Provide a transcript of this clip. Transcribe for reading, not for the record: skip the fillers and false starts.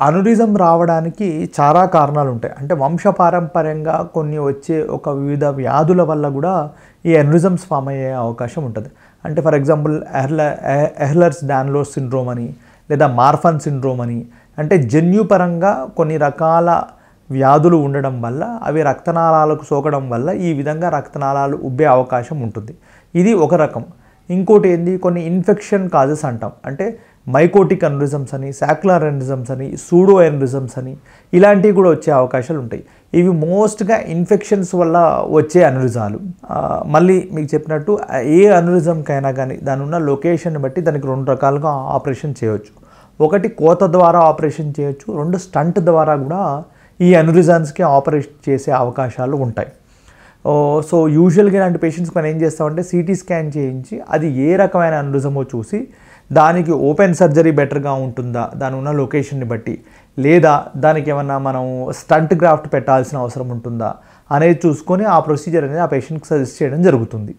అనురిజం రావడానికి చాలా కారణాలు ఉంటాయి. అంటే వంశపారంపర్యంగా కొన్ని వచ్చే ఒక వివిధ వ్యాధుల వల్ల కూడా ఈ అనురిజమ్స్ ఫామ్ అయ్యే అవకాశం ఉంటుంది. అంటే ఫర్ ఎగ్జాంపుల్ ఎహ్లర్స్ డాన్లోస్ సిండ్రోమ్ అని, లేదా మార్ఫన్ సిండ్రోమ్ అని, అంటే జన్యుపరంగా కొన్ని రకాల వ్యాధులు ఉండడం వల్ల అవి రక్తనాళాలకు సోకడం వల్ల ఈ విధంగా రక్తనాళాలు ఉబ్బే అవకాశం ఉంటుంది. ఇది ఒక రకం. ఇంకోటి ఏంది, కొన్ని ఇన్ఫెక్షన్ కాజెస్ అంటాం. అంటే మైకోటిక్ అనురిజమ్స్ అని, సాక్యులర్ అనురిజమ్స్ అని, సూడో అనురిజమ్స్ అని, ఇలాంటివి కూడా వచ్చే అవకాశాలు ఉంటాయి. ఇవి మోస్ట్గా ఇన్ఫెక్షన్స్ వల్ల వచ్చే అనురిజాలు. మళ్ళీ మీకు చెప్పినట్టు ఏ అనురిజంకైనా కానీ దాని ఉన్న లొకేషన్ బట్టి దానికి 2 రకాలుగా ఆపరేషన్ చేయవచ్చు. ఒకటి కోత ద్వారా ఆపరేషన్ చేయొచ్చు, 2 స్టంట్ ద్వారా కూడా ఈ అనురిజాన్స్కి ఆపరేషన్ చేసే అవకాశాలు ఉంటాయి. సో యూజువల్గా ఇలాంటి పేషెంట్స్కి మనం ఏం చేస్తామంటే సిటీ స్కాన్ చేయించి అది ఏ రకమైన అనురిజమో చూసి దానికి ఓపెన్ సర్జరీ బెటర్గా ఉంటుందా దాని ఉన్న లొకేషన్ని బట్టి, లేదా దానికి ఏమన్నా మనం స్టంట్ గ్రాఫ్ట్ పెట్టాల్సిన అవసరం ఉంటుందా అనేది చూసుకొని ఆ ప్రొసీజర్ అనేది ఆ పేషెంట్కి సజెస్ట్ చేయడం జరుగుతుంది.